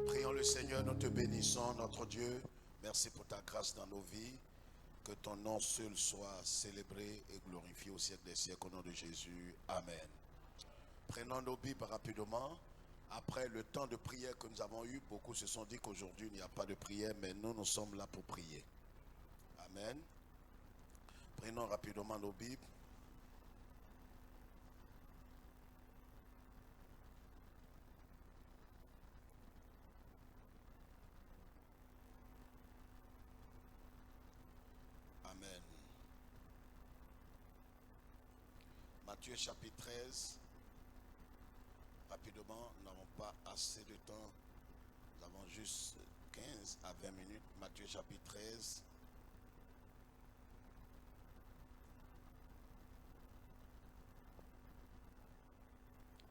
Prions le Seigneur, nous te bénissons, notre Dieu. Merci pour ta grâce dans nos vies. Que ton nom seul soit célébré et glorifié au siècle des siècles, au nom de Jésus. Amen. Prenons nos Bibles rapidement. Après le temps de prière que nous avons eu, beaucoup se sont dit qu'aujourd'hui il n'y a pas de prière, mais nous sommes là pour prier. Amen. Prenons rapidement nos Bibles. Amen. Matthieu chapitre 13. Rapidement, nous n'avons pas assez de temps. Nous avons juste 15 à 20 minutes. Matthieu chapitre 13.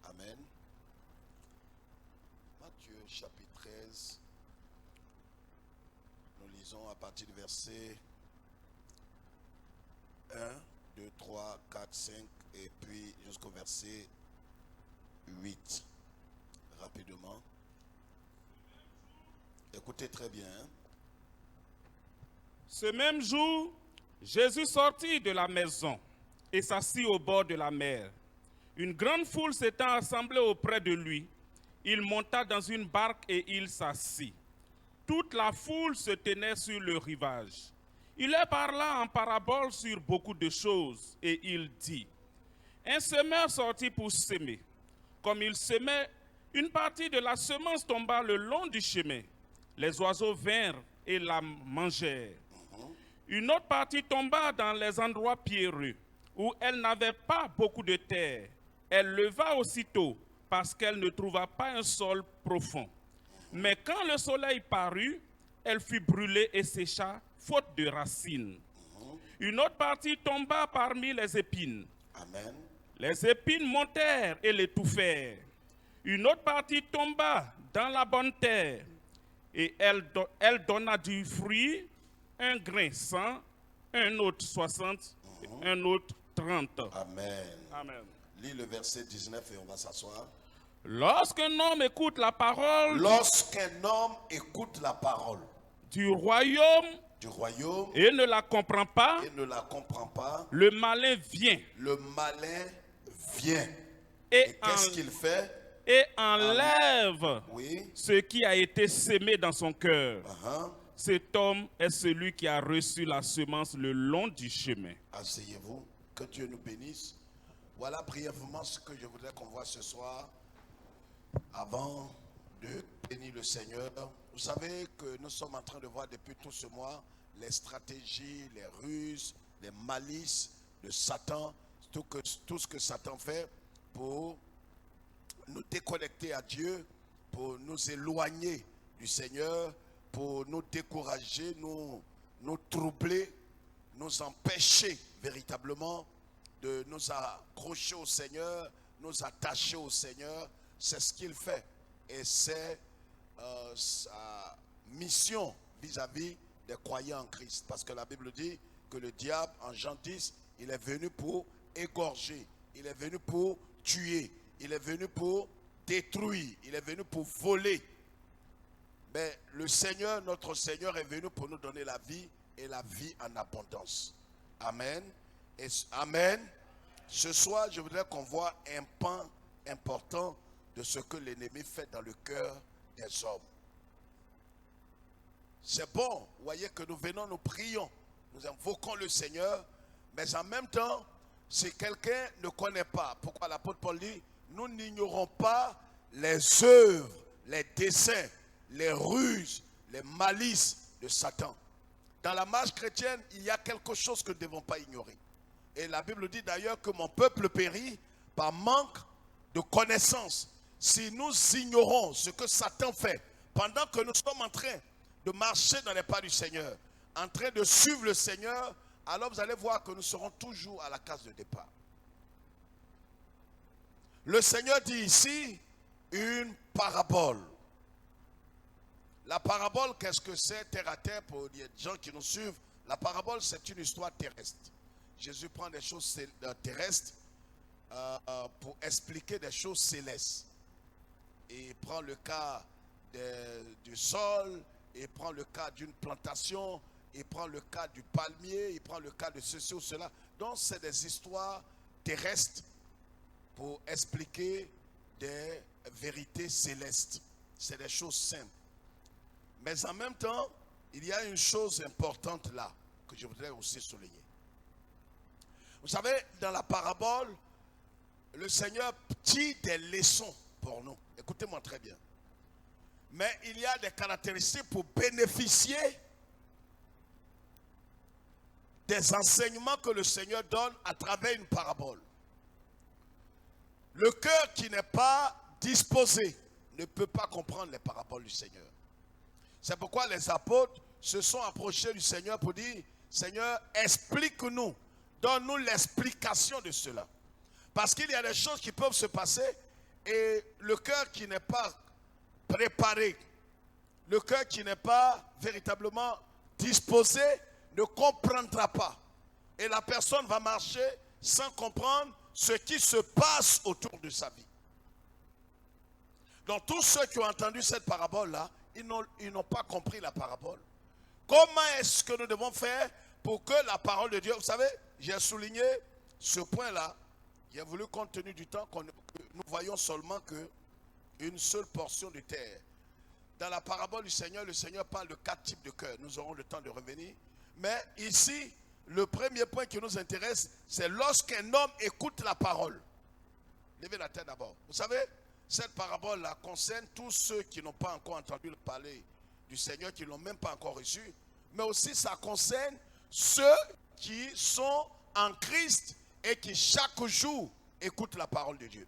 Amen. Matthieu chapitre 13. Nous lisons à partir du verset 1, 2, 3, 4, 5 et puis jusqu'au verset 8. Rapidement. Écoutez très bien. Ce même jour, Jésus sortit de la maison et s'assit au bord de la mer. Une grande foule s'étant assemblée auprès de lui, il monta dans une barque et il s'assit. Toute la foule se tenait sur le rivage. Il leur parla en parabole sur beaucoup de choses et il dit: un semeur sortit pour semer. Comme il semait, une partie de la semence tomba le long du chemin. Les oiseaux vinrent et la mangèrent. Une autre partie tomba dans les endroits pierreux, où elle n'avait pas beaucoup de terre. Elle leva aussitôt, parce qu'elle ne trouva pas un sol profond. Mais quand le soleil parut, elle fut brûlée et sécha, faute de racines. Une autre partie tomba parmi les épines. Amen. Les épines montèrent et l'étouffèrent. Une autre partie tomba dans la bonne terre, et elle donna du fruit, un grain 100, un autre 60, un autre 30. Amen. Amen. Lis le verset 19 et on va s'asseoir. Lorsqu'un homme écoute la parole Lorsqu'un homme écoute la parole du royaume du royaume et ne la comprend pas, et ne la comprend pas, le malin vient le malin vient. et, Et qu'est-ce qu'il fait? enlève Oui. ce qui a été sémé dans son cœur. Uh-huh. Cet homme est celui qui a reçu la semence le long du chemin. Asseyez-vous, que Dieu nous bénisse. Voilà brièvement ce que je voudrais qu'on voit ce soir avant de bénir le Seigneur. Vous savez que nous sommes en train de voir depuis tout ce mois les stratégies, les ruses, les malices de Satan, tout ce que Satan fait pour nous déconnecter à Dieu, pour nous éloigner du Seigneur, pour nous décourager, nous troubler, nous empêcher véritablement de nous accrocher au Seigneur, nous attacher au Seigneur. C'est ce qu'il fait. Et c'est sa mission vis-à-vis des croyants en Christ. Parce que la Bible dit que le diable, en Jean 10, il est venu pour égorger, il est venu pour tuer, il est venu pour détruire, il est venu pour voler. Mais le Seigneur, notre Seigneur, est venu pour nous donner la vie et la vie en abondance. Amen. Et, amen. Ce soir, je voudrais qu'on voit un pan important de ce que l'ennemi fait dans le cœur des hommes. C'est bon, vous voyez que nous venons, nous prions, nous invoquons le Seigneur, mais en même temps, si quelqu'un ne connaît pas, pourquoi l'apôtre Paul dit, nous n'ignorons pas les œuvres, les desseins, les ruses, les malices de Satan. Dans la marche chrétienne, il y a quelque chose que nous ne devons pas ignorer. Et la Bible dit d'ailleurs que mon peuple périt par manque de connaissance. Si nous ignorons ce que Satan fait, pendant que nous sommes en train de marcher dans les pas du Seigneur, en train de suivre le Seigneur, alors vous allez voir que nous serons toujours à la case de départ. Le Seigneur dit ici une parabole. La parabole, qu'est-ce que c'est terre à terre pour les gens qui nous suivent? La parabole, c'est une histoire terrestre. Jésus prend des choses terrestres pour expliquer des choses célestes. Et il prend le cas du sol, il prend le cas d'une plantation, il prend le cas du palmier, il prend le cas de ceci ou cela. Donc c'est des histoires terrestres pour expliquer des vérités célestes. C'est des choses simples. Mais en même temps, il y a une chose importante là que je voudrais aussi souligner. Vous savez, dans la parabole, le Seigneur tire des leçons pour nous. Écoutez-moi très bien. Mais il y a des caractéristiques pour bénéficier des enseignements que le Seigneur donne à travers une parabole. Le cœur qui n'est pas disposé ne peut pas comprendre les paraboles du Seigneur. C'est pourquoi les apôtres se sont approchés du Seigneur pour dire, Seigneur, explique-nous, donne-nous l'explication de cela. Parce qu'il y a des choses qui peuvent se passer et le cœur qui n'est pas préparé, le cœur qui n'est pas véritablement disposé ne comprendra pas. Et la personne va marcher sans comprendre ce qui se passe autour de sa vie. Donc tous ceux qui ont entendu cette parabole-là, ils n'ont pas compris la parabole. Comment est-ce que nous devons faire pour que la parole de Dieu... Vous savez, j'ai souligné ce point-là. J'ai voulu, compte tenu du temps, que nous voyons seulement qu'une seule portion de terre. Dans la parabole du Seigneur, le Seigneur parle de 4 types de cœurs. Nous aurons le temps de revenir. Mais ici, le premier point qui nous intéresse, c'est lorsqu'un homme écoute la parole. Levez la tête d'abord. Vous savez, cette parabole-là concerne tous ceux qui n'ont pas encore entendu parler du Seigneur, qui ne l'ont même pas encore reçu. Mais aussi, ça concerne ceux qui sont en Christ et qui chaque jour écoutent la parole de Dieu.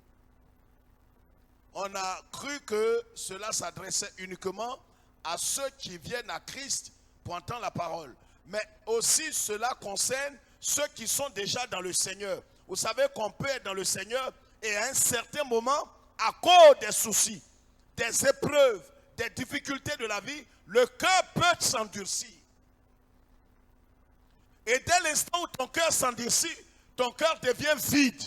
On a cru que cela s'adressait uniquement à ceux qui viennent à Christ pour entendre la parole. Mais aussi cela concerne ceux qui sont déjà dans le Seigneur. Vous savez qu'on peut être dans le Seigneur et à un certain moment, à cause des soucis, des épreuves, des difficultés de la vie, le cœur peut s'endurcir. Et dès l'instant où ton cœur s'endurcit, ton cœur devient vide.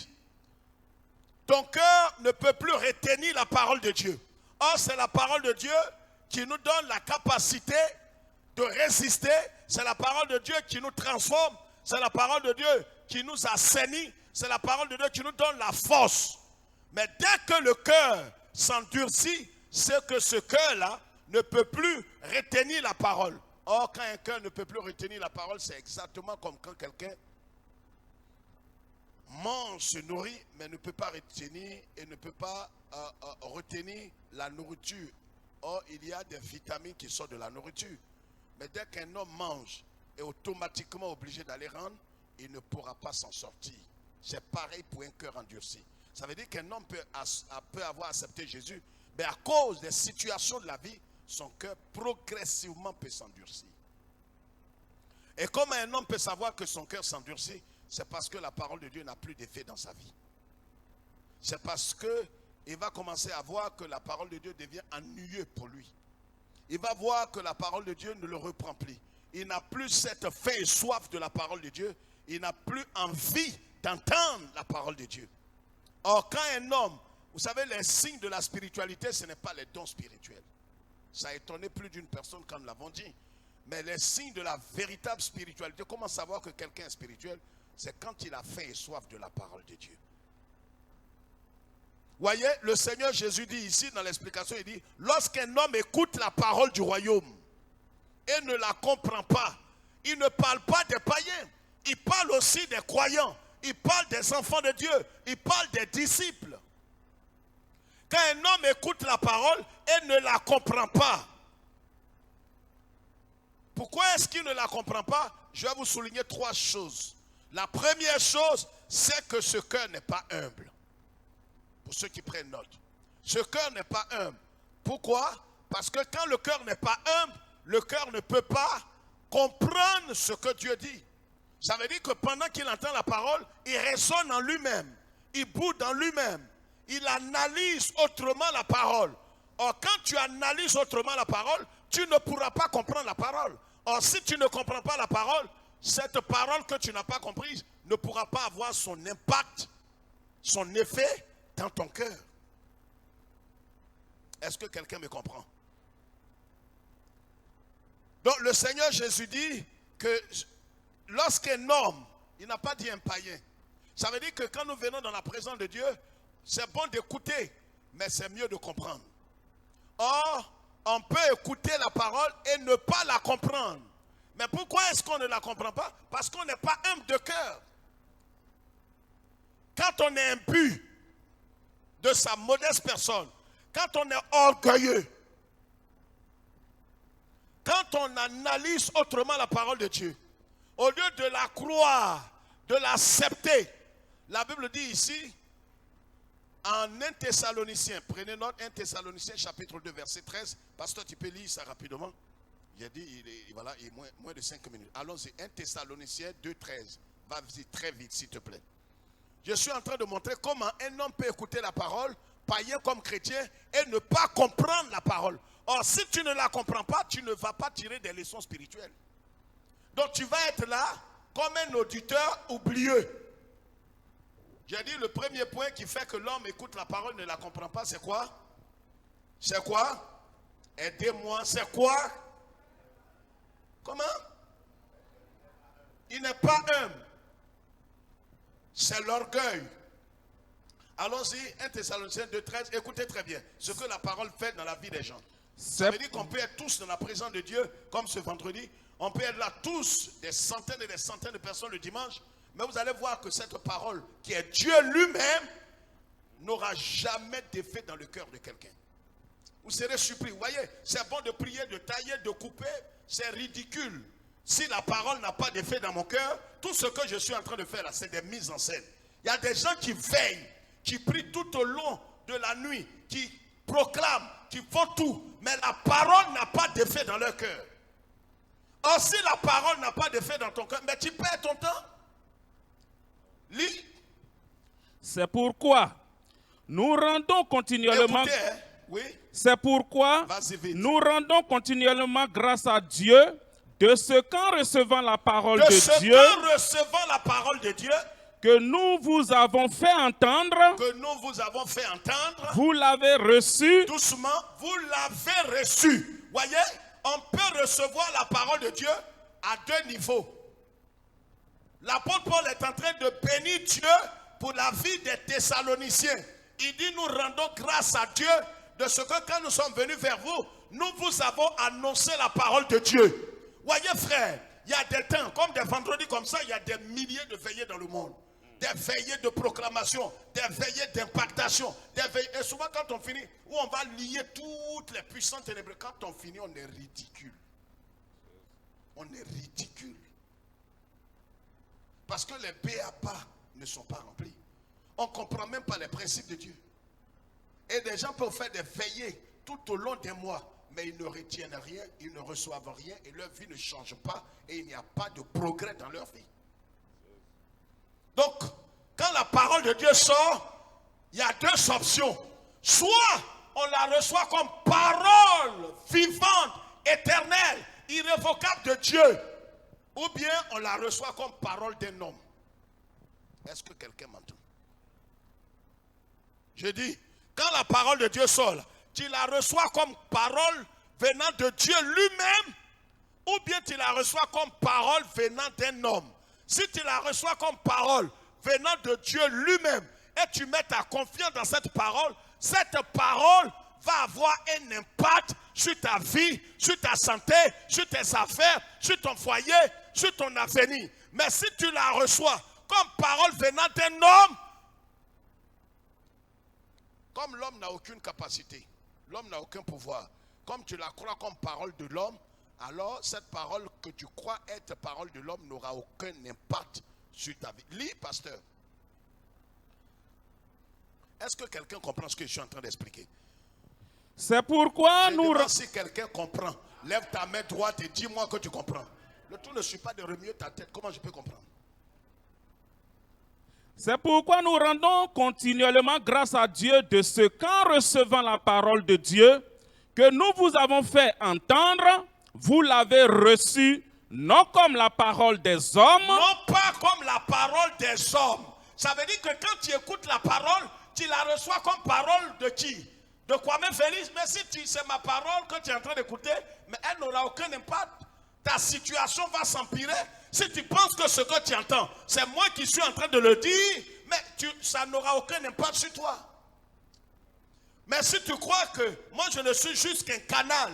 Ton cœur ne peut plus retenir la parole de Dieu. Or, c'est la parole de Dieu qui nous donne la capacité de résister. C'est la parole de Dieu qui nous transforme. C'est la parole de Dieu qui nous assainit. C'est la parole de Dieu qui nous donne la force. Mais dès que le cœur s'endurcit, c'est que ce cœur-là ne peut plus retenir la parole. Or, quand un cœur ne peut plus retenir la parole, c'est exactement comme quand quelqu'un mange, se nourrit, mais ne peut pas retenir et ne peut pas retenir la nourriture. Or, il y a des vitamines qui sortent de la nourriture. Mais dès qu'un homme mange, est automatiquement obligé d'aller rendre, il ne pourra pas s'en sortir. C'est pareil pour un cœur endurci. Ça veut dire qu'un homme peut avoir accepté Jésus, mais à cause des situations de la vie, son cœur progressivement peut s'endurcir. Et comment un homme peut savoir que son cœur s'endurcit? C'est parce que la parole de Dieu n'a plus d'effet dans sa vie. C'est parce qu'il va commencer à voir que la parole de Dieu devient ennuyeuse pour lui. Il va voir que la parole de Dieu ne le reprend plus. Il n'a plus cette faim et soif de la parole de Dieu. Il n'a plus envie d'entendre la parole de Dieu. Or, quand un homme, vous savez, les signes de la spiritualité, ce n'est pas les dons spirituels. Ça a étonné plus d'une personne quand nous l'avons dit. Mais les signes de la véritable spiritualité, comment savoir que quelqu'un est spirituel? C'est quand il a faim et soif de la parole de Dieu. Voyez, le Seigneur Jésus dit ici dans l'explication, il dit, lorsqu'un homme écoute la parole du royaume et ne la comprend pas, il ne parle pas des païens, il parle aussi des croyants, il parle des enfants de Dieu, il parle des disciples. Quand un homme écoute la parole et ne la comprend pas, pourquoi est-ce qu'il ne la comprend pas? Je vais vous souligner 3 choses. La première chose, c'est que ce cœur n'est pas humble. Pour ceux qui prennent note. Ce cœur n'est pas humble. Pourquoi? Parce que quand le cœur n'est pas humble, le cœur ne peut pas comprendre ce que Dieu dit. Ça veut dire que pendant qu'il entend la parole, il résonne en lui-même. Il boude en lui-même. Il analyse autrement la parole. Or, quand tu analyses autrement la parole, tu ne pourras pas comprendre la parole. Or, si tu ne comprends pas la parole, cette parole que tu n'as pas comprise ne pourra pas avoir son impact, son effet dans ton cœur. Est-ce que quelqu'un me comprend? Donc le Seigneur Jésus dit que lorsqu'un homme, il n'a pas dit un païen, ça veut dire que quand nous venons dans la présence de Dieu, c'est bon d'écouter, mais c'est mieux de comprendre. Or, on peut écouter la parole et ne pas la comprendre. Mais pourquoi est-ce qu'on ne la comprend pas? Parce qu'on n'est pas humble de cœur. Quand on est imbu de sa modeste personne, quand on est orgueilleux, quand on analyse autrement la parole de Dieu, au lieu de la croire, de l'accepter, la Bible dit ici, en 1 Thessaloniciens, prenez note, 1 Thessaloniciens chapitre 2 verset 13, pasteur tu peux lire ça rapidement. J'ai dit, voilà, il est moins de 5 minutes. Allons-y, 1 Thessaloniciens 2, 13. Va-y très vite s'il te plaît. Je suis en train de montrer comment un homme peut écouter la parole, païen comme chrétien, et ne pas comprendre la parole. Or, si tu ne la comprends pas, tu ne vas pas tirer des leçons spirituelles. Donc, tu vas être là comme un auditeur oublieux. J'ai dit, le premier point qui fait que l'homme écoute la parole, ne la comprend pas, c'est quoi? C'est quoi? Aidez-moi, c'est quoi? Comment? Il n'est pas humble. C'est l'orgueil. Allons-y, 1 Thessaloniciens 2,13. Écoutez très bien ce que la parole fait dans la vie des gens. Ça veut dire qu'on peut être tous dans la présence de Dieu, comme ce vendredi. On peut être là tous, des centaines et des centaines de personnes le dimanche. Mais vous allez voir que cette parole, qui est Dieu lui-même, n'aura jamais d'effet dans le cœur de quelqu'un. Vous serez surpris. Vous voyez, c'est bon de prier, de tailler, de couper. C'est ridicule. Si la parole n'a pas d'effet dans mon cœur, tout ce que je suis en train de faire là, c'est des mises en scène. Il y a des gens qui veillent, qui prient tout au long de la nuit, qui proclament, qui font tout. Mais la parole n'a pas d'effet dans leur cœur. Or, si la parole n'a pas d'effet dans ton cœur, mais tu perds ton temps. Lis. C'est pourquoi nous rendons continuellement... Écoutez, hein? Oui. C'est pourquoi Vas-y vite. nous rendons continuellement grâce à Dieu de ce qu'en recevant la parole de Dieu, recevant la parole de Dieu, que nous vous avons fait entendre, vous l'avez reçu, doucement, vous l'avez reçu. Voyez, on peut recevoir la parole de Dieu à deux niveaux. L'apôtre Paul est en train de bénir Dieu pour la vie des Thessaloniciens. Il dit, nous rendons grâce à Dieu de ce que quand nous sommes venus vers vous, nous vous avons annoncé la parole de Dieu. Voyez frère, il y a des temps, comme des vendredis comme ça, il y a des milliers de veillées dans le monde. Des veillées de proclamation, des veillées d'impactation. Et souvent quand on finit, où on va lier toutes les puissances ténébreuses, quand on finit, on est ridicule. On est ridicule. Parce que les BABA ne sont pas remplis. On ne comprend même pas les principes de Dieu. Et des gens peuvent faire des veillées tout au long des mois, mais ils ne retiennent rien, ils ne reçoivent rien, et leur vie ne change pas, et il n'y a pas de progrès dans leur vie. Donc, quand la parole de Dieu sort, il y a deux options. Soit on la reçoit comme parole vivante, éternelle, irrévocable de Dieu, ou bien on la reçoit comme parole d'un homme. Est-ce que quelqu'un m'entend? Je dis, quand la parole de Dieu sort, tu la reçois comme parole venant de Dieu lui-même, ou bien tu la reçois comme parole venant d'un homme. Si tu la reçois comme parole venant de Dieu lui-même, et tu mets ta confiance dans cette parole va avoir un impact sur ta vie, sur ta santé, sur tes affaires, sur ton foyer, sur ton avenir. Mais si tu la reçois comme parole venant d'un homme, comme l'homme n'a aucune capacité, l'homme n'a aucun pouvoir, comme tu la crois comme parole de l'homme, alors cette parole que tu crois être parole de l'homme n'aura aucun impact sur ta vie. Lis, pasteur. Est-ce que quelqu'un comprend ce que je suis en train d'expliquer? C'est pourquoi Si quelqu'un comprend, lève ta main droite et dis-moi que tu comprends. Le tout ne suit pas de remuer ta tête. Comment je peux comprendre? C'est pourquoi nous rendons continuellement grâce à Dieu de ce qu'en recevant la parole de Dieu, que nous vous avons fait entendre, vous l'avez reçu, non comme la parole des hommes. Non pas comme la parole des hommes. Ça veut dire que quand tu écoutes la parole, tu la reçois comme parole de qui? De Kwame Félix. Mais si c'est ma parole que tu es en train d'écouter, mais elle n'aura aucun impact. ta situation va s'empirer. Si tu penses que ce que tu entends, c'est moi qui suis en train de le dire, mais ça n'aura aucun impact sur toi. Mais si tu crois que moi je ne suis juste qu'un canal,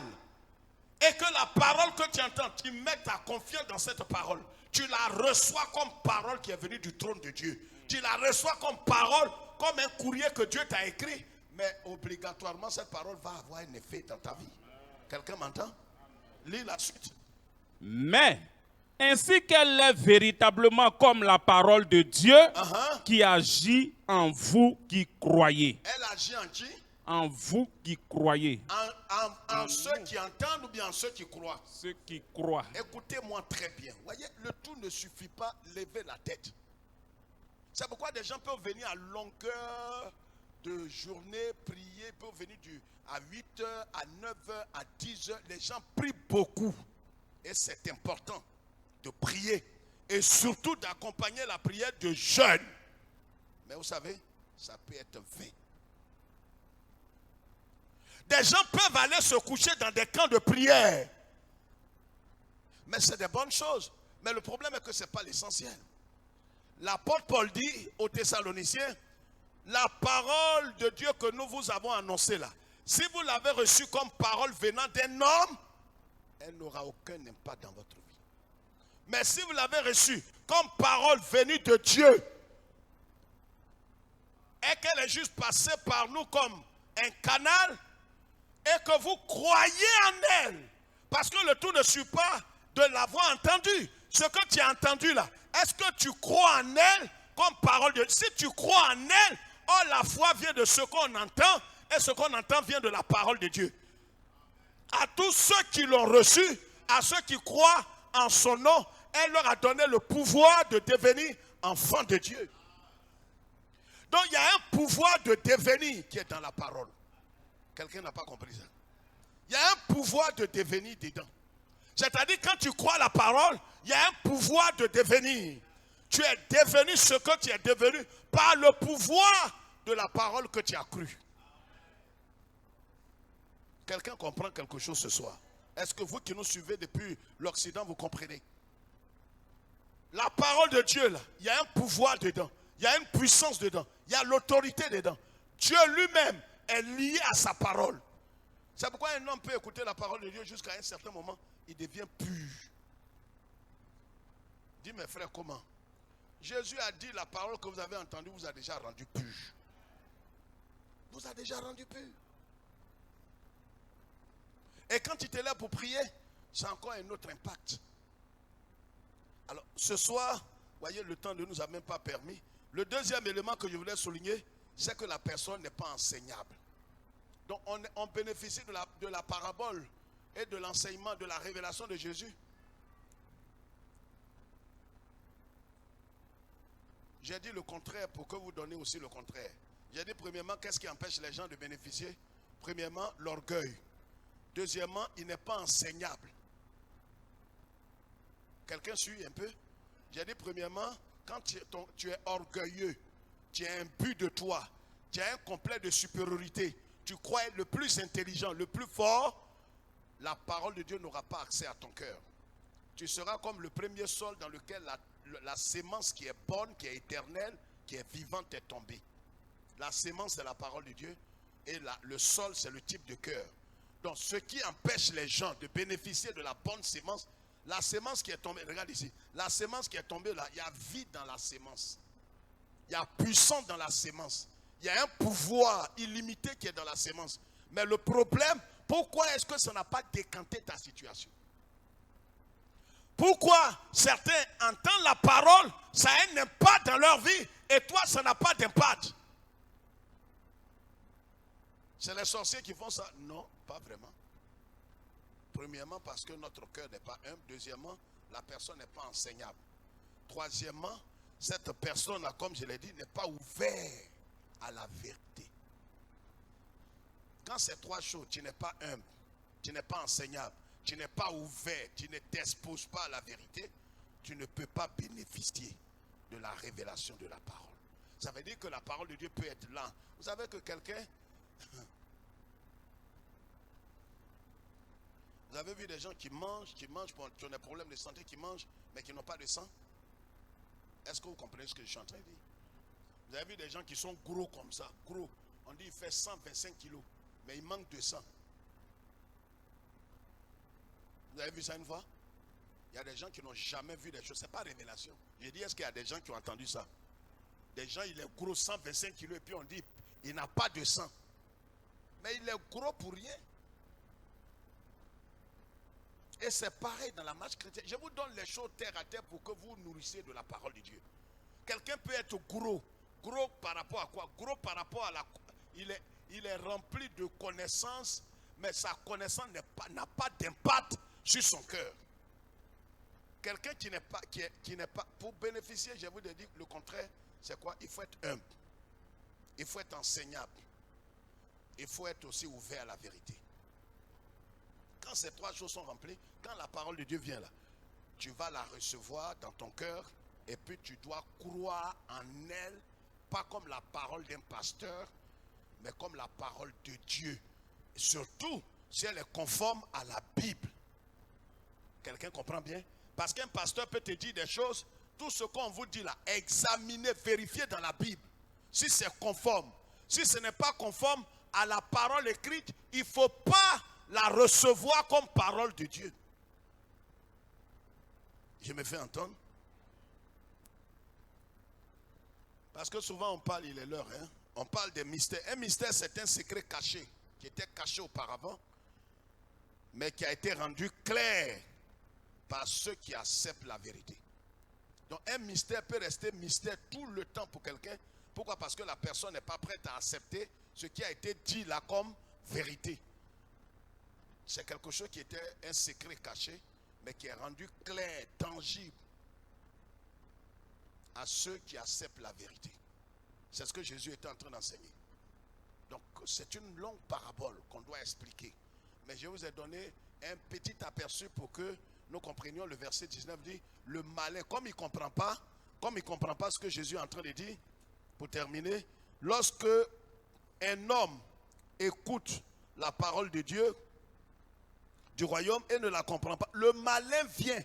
et que la parole que tu entends, tu mets ta confiance dans cette parole, tu la reçois comme parole qui est venue du trône de Dieu. Tu la reçois comme parole, comme un courrier que Dieu t'a écrit. Mais obligatoirement, cette parole va avoir un effet dans ta vie. Quelqu'un m'entend? Lis la suite. Mais, ainsi qu'elle est véritablement comme la parole de Dieu qui agit en vous qui croyez. Elle agit en qui? En vous qui croyez. En ceux qui entendent ou bien en ceux qui croient? Ceux qui croient. Écoutez-moi très bien. Voyez, le tout ne suffit pas lever la tête. C'est pourquoi des gens peuvent venir à longueur de journée, prier, peuvent venir à 8h, à 9h, à 10h. Les gens prient beaucoup. Et c'est important de prier. Et surtout d'accompagner la prière de jeûne. Mais vous savez, ça peut être vain. Des gens peuvent aller se coucher dans des camps de prière. Mais c'est des bonnes choses. Mais le problème est que ce n'est pas l'essentiel. L'apôtre Paul dit aux Thessaloniciens, la parole de Dieu que nous vous avons annoncée là, si vous l'avez reçue comme parole venant d'un homme, elle n'aura aucun impact dans votre vie. Mais si vous l'avez reçue comme parole venue de Dieu, et qu'elle est juste passée par nous comme un canal, et que vous croyez en elle, parce que le tout ne suit pas de l'avoir entendu. Ce que tu as entendu là, est-ce que tu crois en elle comme parole de Dieu? Si tu crois en elle, oh, la foi vient de ce qu'on entend, et ce qu'on entend vient de la parole de Dieu. À tous ceux qui l'ont reçu, à ceux qui croient en son nom, elle leur a donné le pouvoir de devenir enfants de Dieu. Donc il y a un pouvoir de devenir qui est dans la parole. Quelqu'un n'a pas compris ça. Il y a un pouvoir de devenir dedans. C'est-à-dire quand tu crois la parole, il y a un pouvoir de devenir. Tu es devenu ce que tu es devenu par le pouvoir de la parole que tu as cru. Quelqu'un comprend quelque chose ce soir? Est-ce que vous qui nous suivez depuis l'Occident, vous comprenez? La parole de Dieu, là, il y a un pouvoir dedans. Il y a une puissance dedans. Il y a l'autorité dedans. Dieu lui-même est lié à sa parole. C'est pourquoi un homme peut écouter la parole de Dieu jusqu'à un certain moment, il devient pur. Dis mes frères, comment? Jésus a dit la parole que vous avez entendue vous a déjà rendu pur. Vous a déjà rendu pur. Et quand tu te lèves pour prier, c'est encore un autre impact. Alors, ce soir, voyez, le temps ne nous a même pas permis. Le deuxième élément que je voulais souligner, c'est que la personne n'est pas enseignable. Donc, on bénéficie de la parabole et de l'enseignement, de la révélation de Jésus. J'ai dit le contraire pour que vous donniez aussi le contraire. J'ai dit premièrement, qu'est-ce qui empêche les gens de bénéficier? Premièrement, l'orgueil. Deuxièmement, il n'est pas enseignable. Quelqu'un suit un peu? J'ai dit premièrement, quand tu es orgueilleux, tu as un but de toi, tu as un complexe de supériorité, tu crois être le plus intelligent, le plus fort, la parole de Dieu n'aura pas accès à ton cœur. Tu seras comme le premier sol dans lequel la sémence qui est bonne, qui est éternelle, qui est vivante est tombée. La sémence c'est la parole de Dieu et le sol c'est le type de cœur. Donc ce qui empêche les gens de bénéficier de la bonne sémence, la sémence qui est tombée, regarde ici, la sémence qui est tombée là, il y a vie dans la sémence. Il y a puissance dans la sémence. Il y a un pouvoir illimité qui est dans la sémence. Mais le problème, pourquoi est-ce que ça n'a pas décanté ta situation? Pourquoi certains entendent la parole, ça a un impact dans leur vie, et toi, ça n'a pas d'impact? C'est les sorciers qui font ça? Non, pas vraiment. Premièrement, parce que notre cœur n'est pas humble. Deuxièmement, la personne n'est pas enseignable. Troisièmement, cette personne-là, comme je l'ai dit, n'est pas ouverte à la vérité. Quand ces trois choses, tu n'es pas humble, tu n'es pas enseignable, tu n'es pas ouvert, tu ne t'exposes pas à la vérité, tu ne peux pas bénéficier de la révélation de la parole. Ça veut dire que la parole de Dieu peut être là. Vous savez que quelqu'un... Vous Vous avez vu des gens qui mangent, qui ont des problèmes de santé, qui mangent, mais qui n'ont pas de sang? Est-ce que vous comprenez ce que je suis en train de dire? Vous avez vu des gens qui sont gros comme ça, gros. On dit qu'il fait 125 kilos, mais il manque de sang. Vous avez vu ça une fois? Il y a des gens qui n'ont jamais vu des choses. Ce n'est pas révélation. J'ai dit, est-ce qu'il y a des gens qui ont entendu ça? Des gens, il est gros, 125 kilos, et puis on dit, il n'a pas de sang. Mais il est gros pour rien. Et c'est pareil dans la marche chrétienne. Je vous donne les choses terre à terre pour que vous nourrissiez de la parole de Dieu. Quelqu'un peut être gros. Gros par rapport à quoi? Gros par rapport à la... Il est rempli de connaissances, mais sa connaissance n'a pas d'impact sur son cœur. Quelqu'un qui n'est pas... Pour bénéficier, je vous ai dit le contraire, c'est quoi? Il faut être humble. Il faut être enseignable. Il faut être aussi ouvert à la vérité. Quand ces trois choses sont remplies, quand la parole de Dieu vient là, tu vas la recevoir dans ton cœur et puis tu dois croire en elle, pas comme la parole d'un pasteur, mais comme la parole de Dieu. Et surtout, si elle est conforme à la Bible. Quelqu'un comprend bien? Parce qu'un pasteur peut te dire des choses, tout ce qu'on vous dit là, examinez, vérifiez dans la Bible. Si c'est conforme. Si ce n'est pas conforme à la parole écrite, il ne faut pas la recevoir comme parole de Dieu. Je me fais entendre? Parce que souvent on parle, il est l'heure, hein? On parle des mystères. Un mystère, c'est un secret caché, qui était caché auparavant, mais qui a été rendu clair par ceux qui acceptent la vérité. Donc un mystère peut rester mystère tout le temps pour quelqu'un. Pourquoi? Parce que la personne n'est pas prête à accepter ce qui a été dit là comme vérité. C'est quelque chose qui était un secret caché, mais qui est rendu clair, tangible à ceux qui acceptent la vérité. C'est ce que Jésus était en train d'enseigner. Donc c'est une longue parabole qu'on doit expliquer. Mais je vous ai donné un petit aperçu pour que nous comprenions. Le verset 19 dit, le malin, comme il ne comprend pas ce que Jésus est en train de dire, pour terminer, lorsque un homme écoute la parole de Dieu, du royaume, et ne la comprend pas, le malin vient,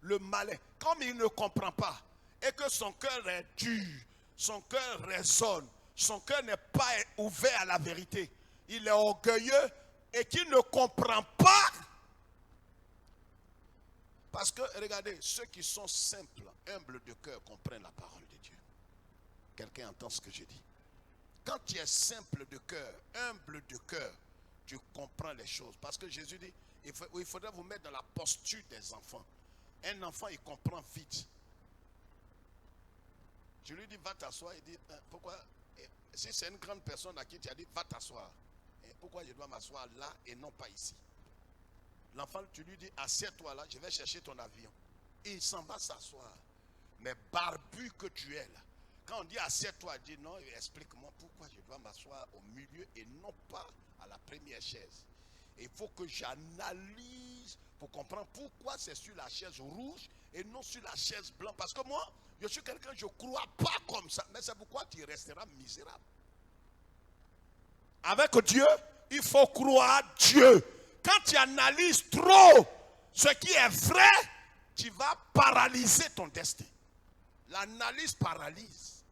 le malin, comme il ne comprend pas, et que son cœur est dur, son cœur résonne, son cœur n'est pas ouvert à la vérité, il est orgueilleux, et qu'il ne comprend pas. Parce que, regardez, ceux qui sont simples, humbles de cœur, comprennent la parole de Dieu. Quelqu'un entend ce que je dis? Quand tu es simple de cœur, humble de cœur, tu comprends les choses. Parce que Jésus dit, il faudrait vous mettre dans la posture des enfants. Un enfant, il comprend vite. Je lui dis, va t'asseoir. Il dit, pourquoi? Si c'est une grande personne à qui tu as dit, va t'asseoir. Pourquoi je dois m'asseoir là et non pas ici? L'enfant, tu lui dis, assieds-toi là, je vais chercher ton avion. Et il s'en va s'asseoir. Mais barbu que tu es là. Quand on dit assieds-toi, il dit non, explique-moi pourquoi je dois m'asseoir au milieu et non pas à la première chaise. Et il faut que j'analyse pour comprendre pourquoi c'est sur la chaise rouge et non sur la chaise blanche. Parce que moi, je suis quelqu'un, je ne crois pas comme ça. Mais c'est pourquoi tu resteras misérable. Avec Dieu, il faut croire Dieu. Quand tu analyses trop ce qui est vrai, tu vas paralyser ton destin. L'analyse paralyse.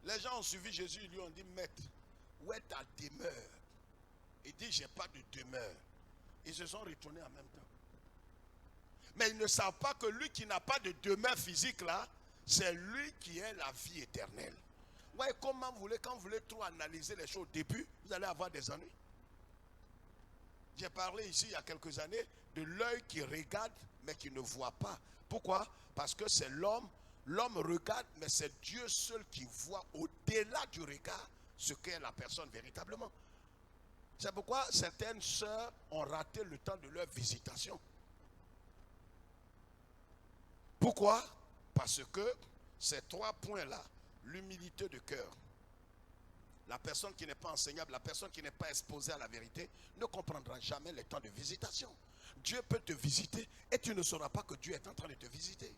Les gens ont suivi Jésus, ils lui ont dit, maître, où est ta demeure? Il dit, j'ai pas de demeure. Ils se sont retournés en même temps. Mais ils ne savent pas que lui qui n'a pas de demeure physique là, c'est lui qui est la vie éternelle. Ouais, comment vous voulez, quand vous voulez trop analyser les choses au début, vous allez avoir des ennuis. J'ai parlé ici il y a quelques années de l'œil qui regarde mais qui ne voit pas. Pourquoi? Parce que c'est l'homme. L'homme regarde, mais c'est Dieu seul qui voit au-delà du regard ce qu'est la personne véritablement. C'est pourquoi certaines sœurs ont raté le temps de leur visitation. Pourquoi? Parce que ces trois points-là, l'humilité de cœur, la personne qui n'est pas enseignable, la personne qui n'est pas exposée à la vérité, ne comprendra jamais les temps de visitation. Dieu peut te visiter et tu ne sauras pas que Dieu est en train de te visiter.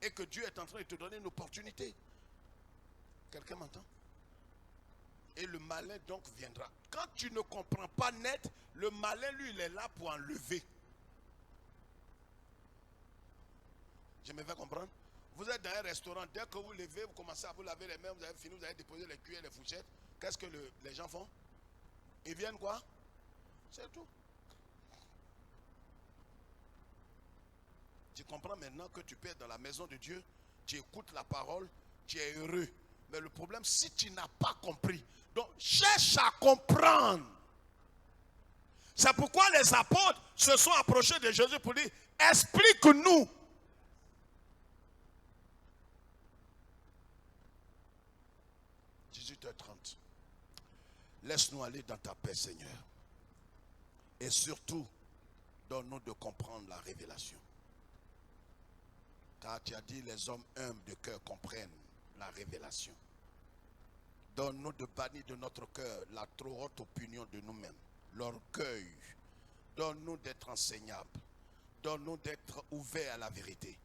Et que Dieu est en train de te donner une opportunité. Quelqu'un m'entend? Et le malin donc viendra. Quand tu ne comprends pas net, le malin, lui, il est là pour enlever. Je me fais comprendre? Vous êtes dans un restaurant, dès que vous levez, vous commencez à vous laver les mains, vous avez fini, vous avez déposé les cuillères, les fourchettes. Qu'est-ce que les gens font? Ils viennent quoi? C'est tout. Tu comprends maintenant que tu peux être dans la maison de Dieu, tu écoutes la parole, tu es heureux. Mais le problème, si tu n'as pas compris, donc cherche à comprendre. C'est pourquoi les apôtres se sont approchés de Jésus pour dire, explique-nous. « 18h30. Laisse-nous aller dans ta paix, Seigneur. Et surtout, donne-nous de comprendre la révélation. Car tu as dit, les hommes humbles de cœur comprennent la révélation. Donne-nous de bannir de notre cœur la trop haute opinion de nous-mêmes, l'orgueil. Donne-nous d'être enseignables. Donne-nous d'être ouverts à la vérité.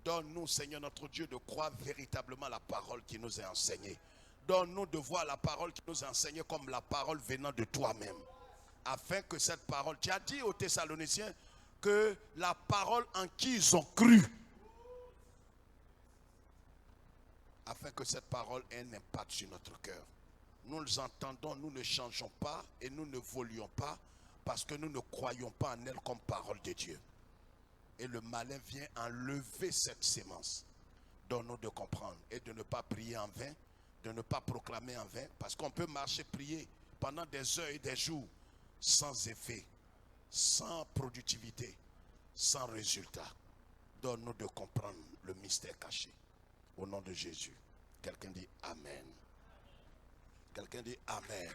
Donne-nous, Seigneur notre Dieu, de croire véritablement la parole qui nous est enseignée. Donne-nous de voir la parole qui nous est enseignée comme la parole venant de toi-même. Afin que cette parole, tu as dit aux Thessaloniciens que la parole en qui ils ont cru, afin que cette parole ait un impact sur notre cœur. Nous les entendons, nous ne changeons pas et nous ne volions pas parce que nous ne croyons pas en elle comme parole de Dieu. Et le malin vient enlever cette sémence. Donne-nous de comprendre et de ne pas prier en vain, de ne pas proclamer en vain, parce qu'on peut marcher, prier pendant des heures et des jours sans effet, sans productivité, sans résultat. Donne-nous de comprendre le mystère caché. Au nom de Jésus. Quelqu'un dit Amen. Quelqu'un dit Amen.